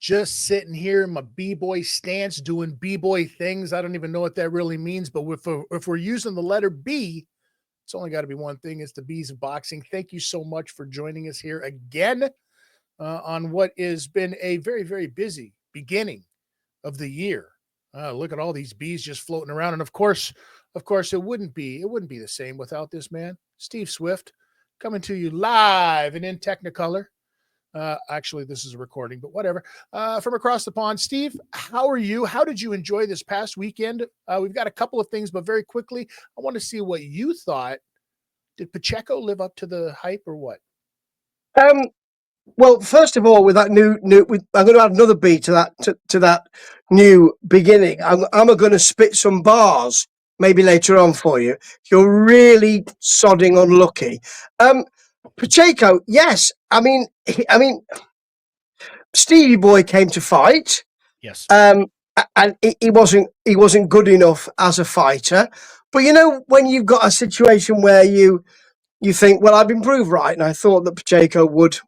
Just sitting here in my b-boy stance doing b-boy things. I don't even know what that really means, but if we're using the letter B, it's only got to be one thing. It's the B's of boxing. Thank you so much for joining us here again on what has been a very, very busy beginning of the year. Look at all these B's just floating around. And of course, it wouldn't be the same without this man, Steve Swift, coming to you live and in Technicolor. Actually, this is a recording, but whatever. From across the pond, Steve, how are you? How did you enjoy this past weekend? We've got a couple of things, but very quickly, I want to see what you thought. Did Pacheco live up to the hype or what? Well, first of all, with that I'm going to add another B to that new beginning. I'm going to spit some bars maybe later on for you. You're really sodding unlucky. Pacheco, yes. I mean, Stevie Boy came to fight. Yes. And he wasn't good enough as a fighter. But you know, when you've got a situation where you think, well, I've been proved right, and I thought that Pacheco would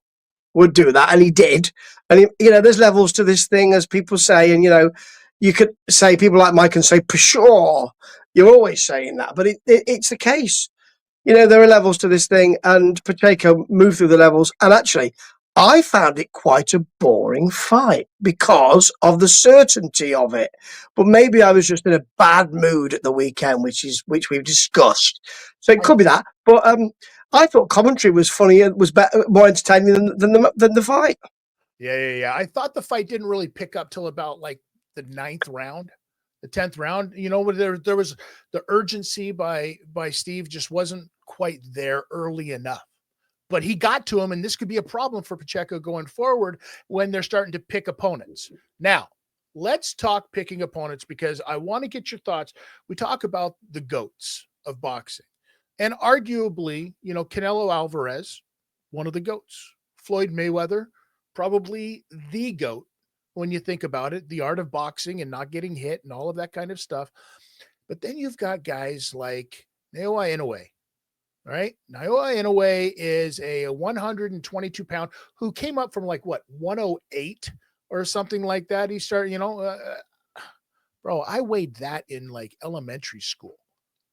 do that, and he did. And there's levels to this thing, as people say, and you could say, people like Mike can say, for sure. You're always saying that, but it's the case. There are levels to this thing, and Pacheco moved through the levels. And actually, I found it quite a boring fight because of the certainty of it. But maybe I was just in a bad mood at the weekend, which we've discussed. So it could be that. But I thought commentary was funny and was better, more entertaining than the fight. Yeah. I thought the fight didn't really pick up till about like the 9th round. The 10th round, there was the urgency by Steve just wasn't quite there early enough, but he got to him, and this could be a problem for Pacheco going forward when they're starting to pick opponents. Now, let's talk picking opponents, because I want to get your thoughts. We talk about the GOATs of boxing, and arguably, Canelo Alvarez, one of the GOATs, Floyd Mayweather, probably the GOAT. When you think about it, the art of boxing and not getting hit and all of that kind of stuff. But then you've got guys like Inoue, right? Inoue is a 122-pound who came up from 108 or something like that. He started, bro, I weighed that in elementary school.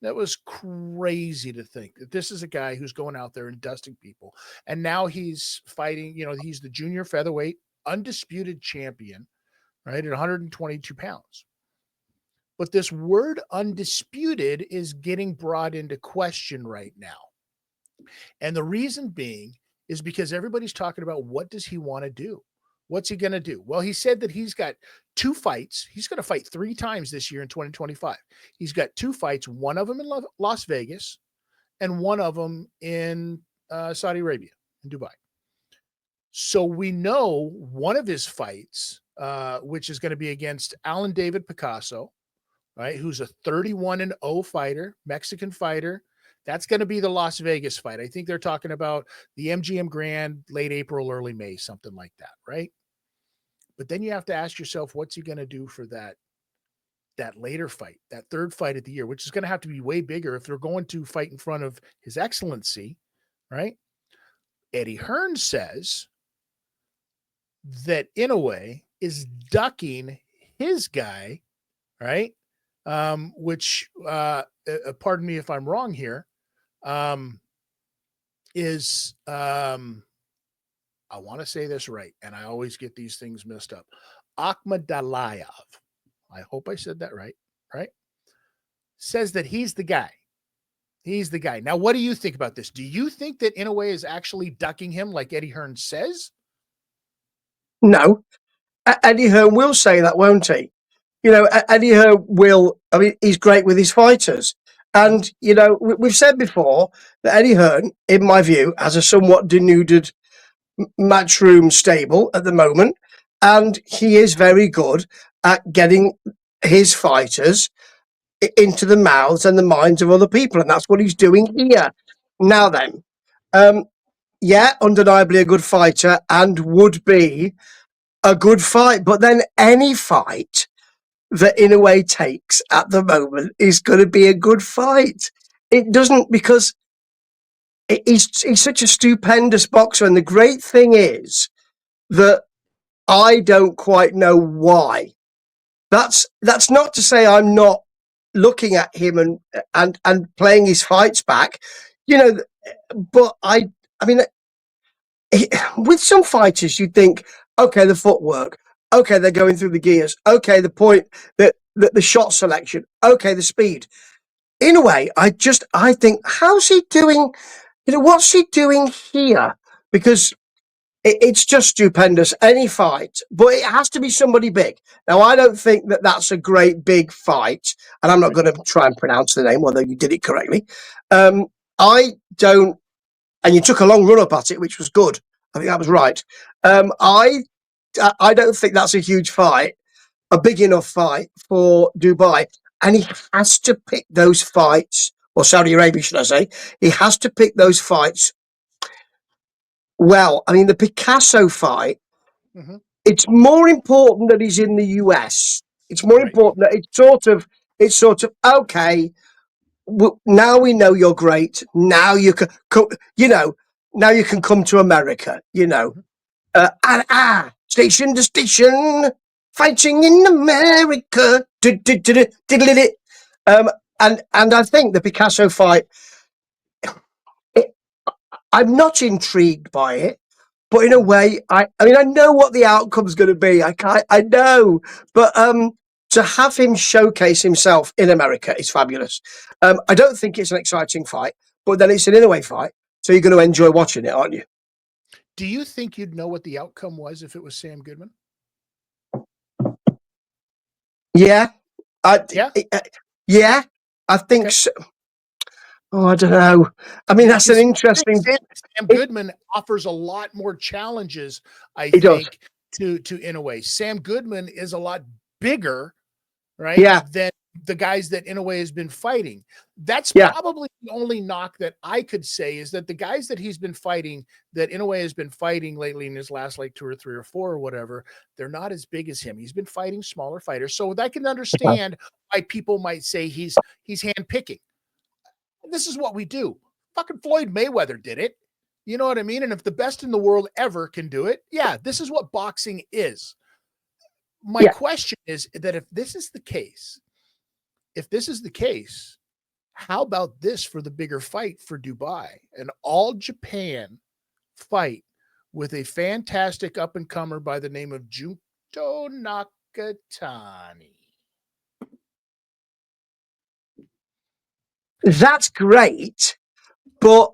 That was crazy to think that this is a guy who's going out there and dusting people. And now he's fighting, he's the junior featherweight undisputed champion, right, at 122 pounds. But this word undisputed is getting brought into question right now. And the reason being is because everybody's talking about, what does he want to do? What's he going to do? Well, he said that he's got 2 fights. He's going to fight 3 times this year in 2025. He's got 2 fights, one of them in Las Vegas and one of them in Saudi Arabia, in Dubai. So we know one of his fights, which is going to be against Alan David Picasso, right? Who's a 31-0 fighter, Mexican fighter. That's going to be the Las Vegas fight. I think they're talking about the MGM Grand, late April, early May, something like that, right? But then you have to ask yourself, what's he going to do for that later fight, that 3rd fight of the year, which is going to have to be way bigger if they're going to fight in front of His Excellency, right? Eddie Hearn says that Inoue is ducking his guy, right? Which, pardon me if I'm wrong here, is, I want to say this right, and I always get these things messed up. Akhmadaliev, I hope I said that right? Says that he's the guy. He's the guy. Now, what do you think about this? Do you think that Inoue is actually ducking him like Eddie Hearn says? No. Eddie Hearn will say that, won't he? Eddie Hearn will. I mean, he's great with his fighters. And, we've said before that Eddie Hearn, in my view, has a somewhat denuded matchroom stable at the moment. And he is very good at getting his fighters into the mouths and the minds of other people. And that's what he's doing here. Now then, yeah, undeniably a good fighter and would be a good fight. But then any fight that Inoue takes at the moment is going to be a good fight. It doesn't, because he's such a stupendous boxer. And the great thing is that I don't quite know why. That's not to say I'm not looking at him and playing his fights back, but I mean, with some fighters, you think, okay, the footwork, okay, they're going through the gears, okay, the point, the shot selection, okay, the speed. In a way, I think, how's he doing? What's he doing here? Because it's just stupendous, any fight, but it has to be somebody big. Now, I don't think that that's a great big fight, and I'm not going to try and pronounce the name, although you did it correctly. I don't, and you took a long run up at it, which was good. I think that was right. I don't think that's a huge fight, a big enough fight for Dubai, and he has to pick those fights, or Saudi Arabia, should I say? He has to pick those fights. Well, I mean, the Picasso fight, it's more important that he's in the US. It's more important that it's sort of okay. Now we know you're great. Now you can, now you can come to America. Station to station, fighting in America. And I think the Picasso fight, I'm not intrigued by it. But in a way, I mean, I know what the outcome's going to be. I know, but to have him showcase himself in America is fabulous. I don't think it's an exciting fight, but then it's an Inoue fight, so you're going to enjoy watching it, aren't you? Do you think you'd know what the outcome was if it was Sam Goodman? Yeah, yeah, I think so. Oh, I don't know. I mean, that's an interesting. Sam Goodman offers a lot more challenges, I think, to Inoue. Sam Goodman is a lot bigger, right? Yeah. Than the guys that Inoue has been fighting. That's probably the only knock that I could say, is that the guys that he's been fighting, that Inoue has been fighting lately in his last like 2 or 3 or 4 or whatever, they're not as big as him. He's been fighting smaller fighters. So I can understand why people might say he's handpicking. This is what we do. Fucking Floyd Mayweather did it. You know what I mean? And if the best in the world ever can do it, yeah, this is what boxing is. My question is that if this is the case, how about this for the bigger fight for Dubai? An all Japan fight with a fantastic up and comer by the name of Junto Nakatani. That's great, but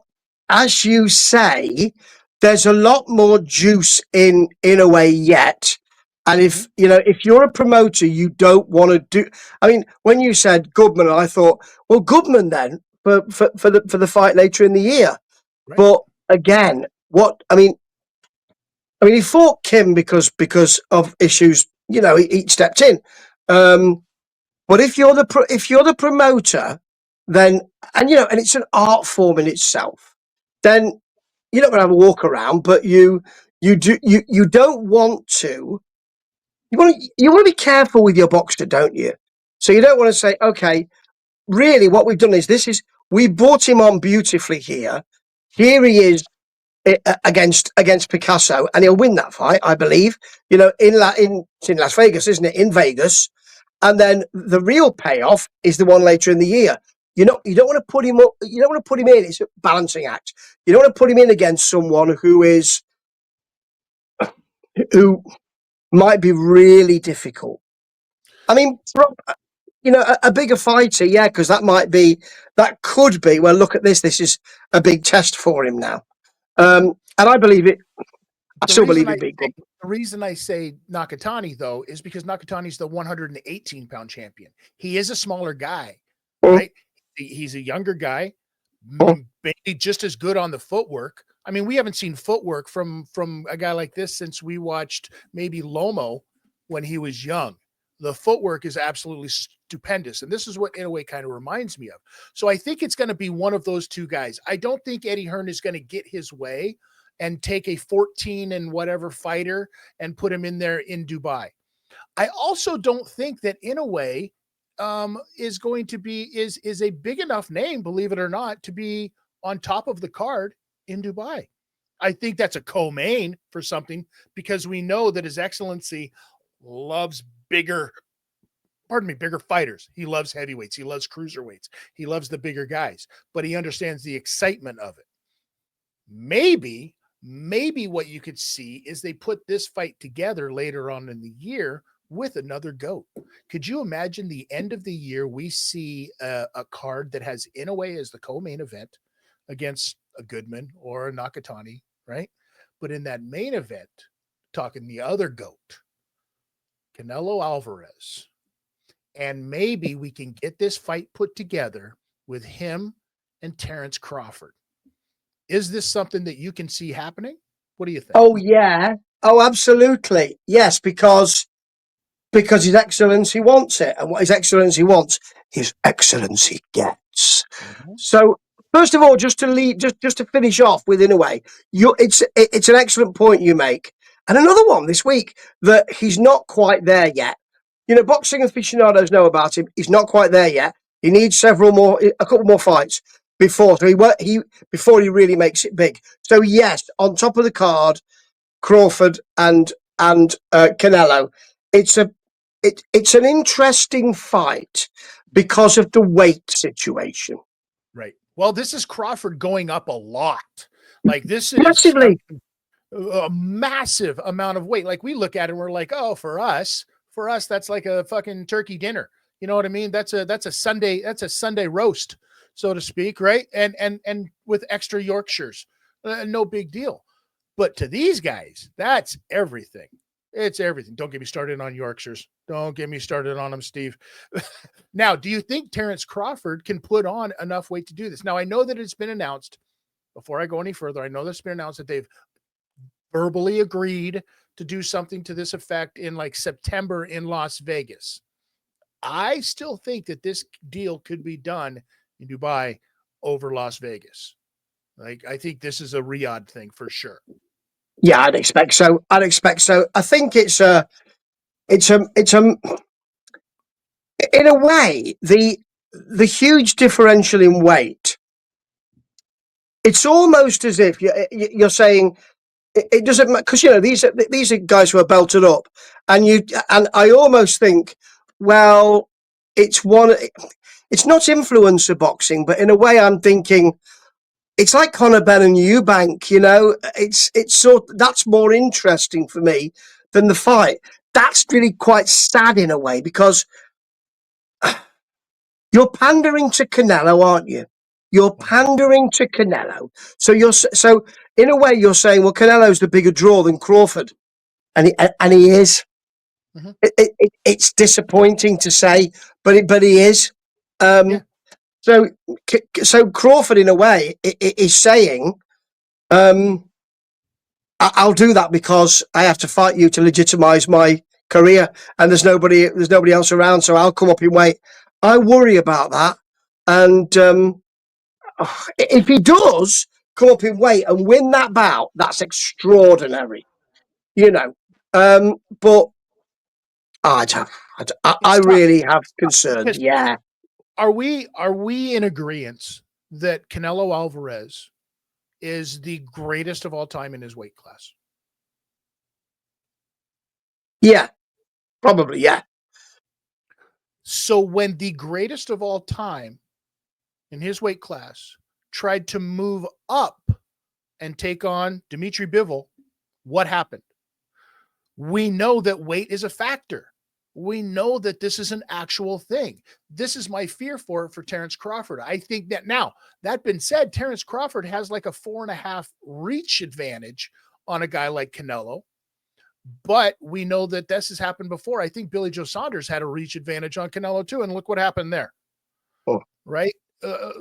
as you say, there's a lot more juice in Inoue yet. And if you're a promoter, you don't want to do. I mean, when you said Goodman, I thought, well, Goodman then for the fight later in the year. Right. But again, he fought Kim because of issues. He stepped in. But if you're the promoter, then and it's an art form in itself, then you're not going to have a walk around, but you don't want to. You want to be careful with your boxer, don't you? So you don't want to say, okay, really, what we've done is we brought him on beautifully here. Here he is against Picasso, and he'll win that fight, I believe. It's in Las Vegas, isn't it? In Vegas. And then the real payoff is the one later in the year. You don't want to put him up. You don't want to put him in. It's a balancing act. You don't want to put him in against someone who might be really difficult. I mean, a bigger fighter, yeah, because that could be. Well, look at this. This is a big test for him now, and I believe it. I still believe it. The reason I say Nakatani, though, is because Nakatani's the 118-pound champion. He is a smaller guy, right? He's a younger guy, maybe just as good on the footwork. I mean, we haven't seen footwork from a guy like this since we watched maybe Lomo when he was young. The footwork is absolutely stupendous, and this is what Inoue kind of reminds me of. So I think it's going to be one of those two guys. I don't think Eddie Hearn is going to get his way and take a 14 and whatever fighter and put him in there in Dubai. I also don't think that Inoue is going to be is a big enough name, believe it or not, to be on top of the card in Dubai. I think that's a co-main for something because we know that His Excellency loves bigger fighters. He loves heavyweights. He loves cruiserweights. He loves the bigger guys, but he understands the excitement of it. Maybe what you could see is they put this fight together later on in the year with another GOAT. Could you imagine the end of the year we see a card that has Inoue as the co-main event against a Goodman or a Nakatani, right? But in that main event, talking the other GOAT, Canelo Alvarez, and maybe we can get this fight put together with him and Terence Crawford. Is this something that you can see happening? What do you think? Oh yeah. Oh, absolutely. Yes, because His Excellency wants it, and what His Excellency wants, His Excellency gets. Mm-hmm. So, first of all, just to finish off with Inoue, it's an excellent point you make, and another one this week that he's not quite there yet. You know, boxing aficionados know about him. He's not quite there yet. He needs a couple more fights before he really makes it big. So yes, on top of the card, Crawford and Canelo. It's an interesting fight because of the weight situation. Right. Well, this is Crawford going up a lot. Like this is Massively. a massive amount of weight. Like we look at it and we're like, oh, for us, that's like a fucking turkey dinner. You know what I mean? That's a Sunday roast, so to speak, right? And with extra Yorkshires, no big deal. But to these guys, that's everything. It's everything. Don't get me started on Yorkshires. Don't get me started on them, Steve. Now, do you think Terence Crawford can put on enough weight to do this? Now, I know that it's been announced, before I go any further, I know that's been announced that they've verbally agreed to do something to this effect in like September in Las Vegas. I still think that this deal could be done in Dubai over Las Vegas. Like, I think this is a Riyadh thing for sure. Yeah, I'd expect so. I think it's a in a way the huge differential in weight. It's almost as if you're saying it doesn't matter because you know these are guys who are belted up, and I almost think, well, it's one. It's not influencer boxing, but in a way, I'm thinking it's like Conor Benn and Eubank. You know, it's that's more interesting for me than the fight. That's really quite sad in a way because you're pandering to Canelo, aren't you? You're pandering to Canelo. So in a way you're saying, well, Canelo's the bigger draw than Crawford, and he is. Mm-hmm. It's disappointing to say, but he is. Yeah. So Crawford, in a way, is saying, I'll do that because I have to fight you to legitimize my career, and there's nobody else around, so I'll come up in weight. I worry about that, and if he does come up in weight and win that bout, that's extraordinary, you know. But I It's tough. really have concerns. Because Yeah, are we in agreement that Canelo Alvarez is the greatest of all time in his weight class? yeah, probably, yeah. So when the greatest of all time in his weight class tried to move up and take on Dimitri Bivol, what happened? We know that weight is a factor. We know that this is an actual thing. This is my fear for Terence Crawford. I think that now, that being said, Terence Crawford has like a 4.5 reach advantage on a guy like Canelo. But we know that this has happened before. I think Billy Joe Saunders had a reach advantage on Canelo too. And look what happened there. Oh. Right?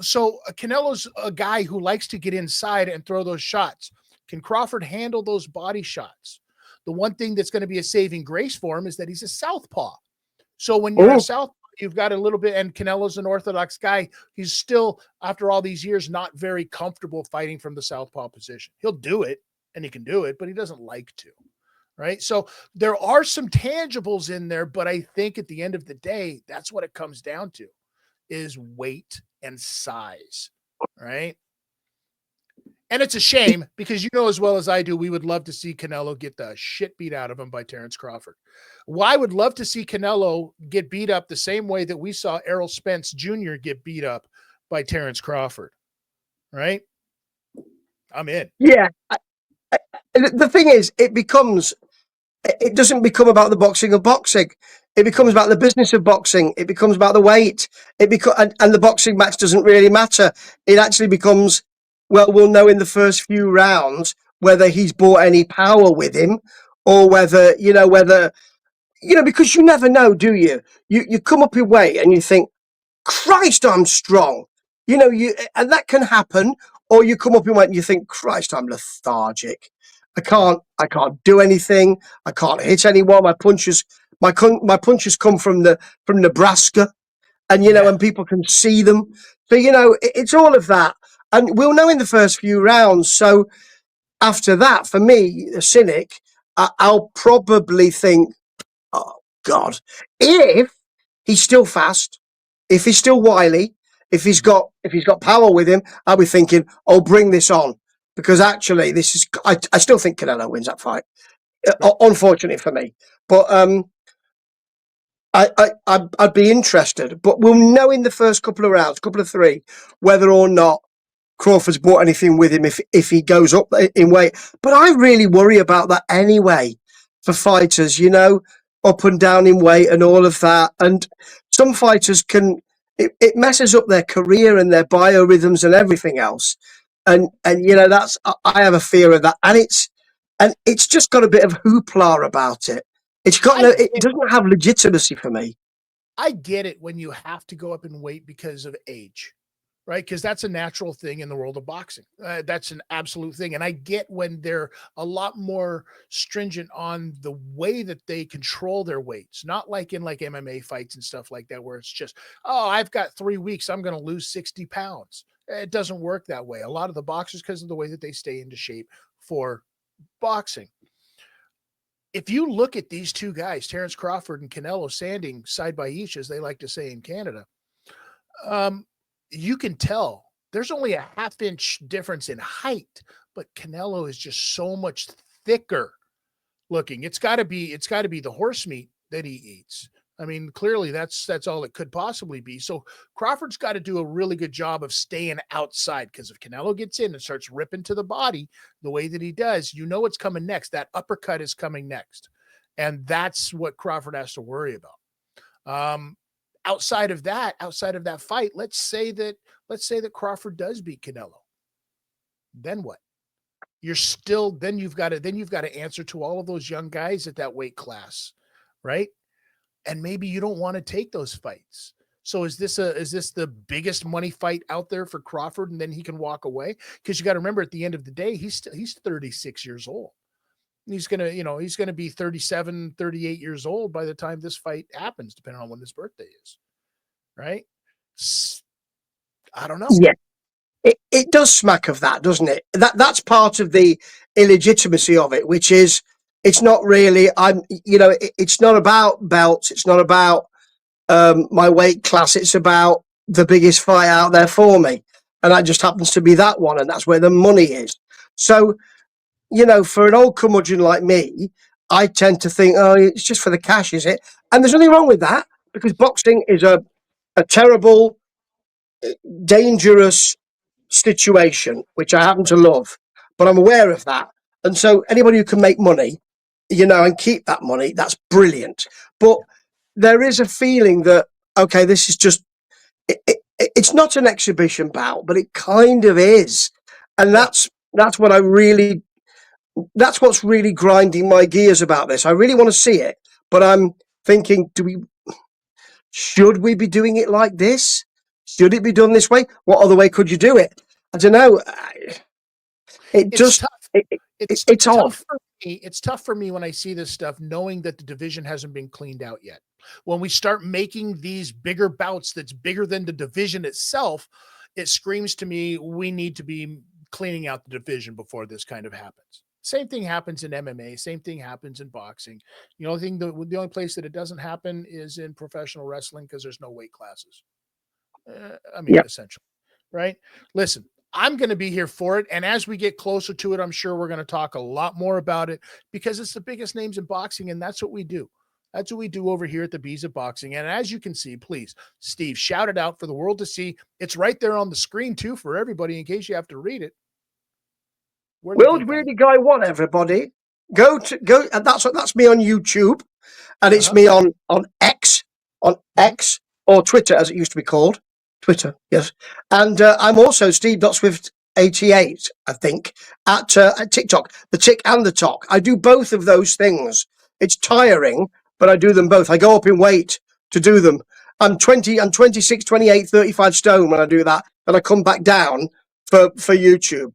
So Canelo's a guy who likes to get inside and throw those shots. Can Crawford handle those body shots? The one thing that's going to be a saving grace for him is that he's a southpaw. So when you're a southpaw, you've got a little bit, and Canelo's an orthodox guy. He's still, after all these years, not very comfortable fighting from the southpaw position. He'll do it, and he can do it, but he doesn't like to. right? So there are some tangibles in there, but I think at the end of the day, that's what it comes down to is weight and size, right? And it's a shame because you know as well as I do, we would love to see Canelo get the shit beat out of him by Terrence Crawford. Well, I would love to see Canelo get beat up the same way that we saw Errol Spence Jr. get beat up by Terrence Crawford, right? I'm in. Yeah. The thing is, it doesn't become about the boxing of boxing. It becomes about the business of boxing. It becomes about the weight. And the boxing match doesn't really matter. It actually becomes, well, we'll know in the first few rounds whether he's brought any power with him, or because you never know, do you? You come up in weight and you think, Christ, I'm strong. And that can happen. Or you come up in weight and you think, Christ, I'm lethargic. Yeah. I can't do anything. I can't hit anyone. My punches come from Nebraska, and Yeah. and people can see them. So it's all of that, and we'll know in the first few rounds. So after that, for me, a cynic, I'll probably think, oh God, if he's still fast, if he's still wily, Mhm. if he's got power with him, I'll be thinking, oh, bring this on, because actually this is I still think Canelo wins that fight. Right. Unfortunately for me, but I'd be interested, but we'll know in the first couple of rounds, couple of three, whether or not Crawford's brought anything with him if he goes up in weight. But I really worry about that anyway for fighters, up and down in weight and all of that. And some fighters it messes up their career and their biorhythms and everything else. And I have a fear of that. And it's just got a bit of hoopla about it. I It get doesn't have legitimacy for me. I get it when you have to go up in weight because of age, right? Because that's a natural thing in the world of boxing. That's an absolute thing. And I get when they're a lot more stringent on the way that they control their weights, not like in like MMA fights and stuff like that, where it's just, oh, I've got 3 weeks, I'm going to lose 60 pounds. It doesn't work that way. A lot of the boxers, because of the way that they stay into shape for boxing. If you look at these two guys, Terrence Crawford and Canelo, standing side by each, as they like to say in Canada, um, you can tell there's only a half-inch difference in height, but Canelo is just so much thicker looking. It's got to be the horse meat that he eats. I mean, clearly that's all it could possibly be. So Crawford's got to do a really good job of staying outside, because if Canelo gets in and starts ripping to the body the way that he does, you know what's coming next. That uppercut is coming next. And that's what Crawford has to worry about. Um, outside of that fight, let's say that Crawford does beat Canelo. Then what? You're still then you've got to answer to all of those young guys at that weight class, right? And maybe you don't want to take those fights. So is this the biggest money fight out there for Crawford, and then he can walk away? Because you got to remember, at the end of the day, he's 36 years old. He's gonna be 37, 38 years old by the time this fight happens, depending on when his birthday is, right? I don't know. Yeah. It does smack of that, doesn't it? That's part of the illegitimacy of it, which is it's not really. It's not about belts. It's not about my weight class. It's about the biggest fight out there for me, and that just happens to be that one, and that's where the money is. So for an old curmudgeon like me, I tend to think, oh, it's just for the cash, is it? And there's nothing wrong with that, because boxing is a terrible, dangerous situation, which I happen to love, but I'm aware of that. And so anybody who can make money, and keep that money, that's brilliant. But there is a feeling that, okay, this is just, it's not an exhibition bout, but it kind of is. And Yeah. that's what's really grinding my gears about this. I really want to see it, but I'm thinking, should we be doing it like this? Should it be done this way? What other way could you do it? I don't know. It It's just tough. It's it's odd. tough for me. It's tough for me when I see this stuff, knowing that the division hasn't been cleaned out yet. When we start making these bigger bouts that's bigger than the division itself, it screams to me we need to be cleaning out the division before this kind of happens. Same thing happens in MMA. Same thing happens in boxing. The only place that it doesn't happen is in professional wrestling because there's no weight classes. Yeah. Essentially, right? Listen, I'm going to be here for it. And as we get closer to it, I'm sure we're going to talk a lot more about it because it's the biggest names in boxing. And that's what we do. That's what we do over here at the Bees of Boxing. And as you can see, please, Steve, shout it out for the world to see. It's right there on the screen, too, for everybody in case you have to read it. World Weirdie Guy 1, everybody. Go. That's me on YouTube. And it's me on X, or Twitter, as it used to be called. Twitter, yes. And I'm also Steve.Swift88, I think, at TikTok, the Tick and the Talk. I do both of those things. It's tiring, but I do them both. I go up in weight to do them. I'm 26, 28, 35 stone when I do that. And I come back down for YouTube.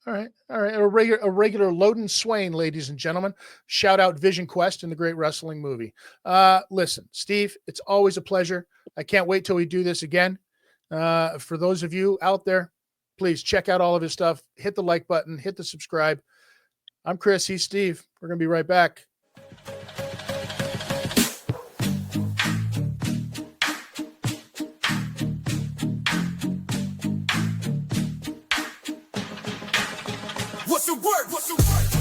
All right. A regular Loden Swain, ladies and gentlemen. Shout out Vision Quest and the great wrestling movie. Listen, Steve, it's always a pleasure. I can't wait till we do this again. For those of you out there, please check out all of his stuff. Hit the like button, hit the subscribe. I'm Chris. He's Steve. We're going to be right back. What's the word?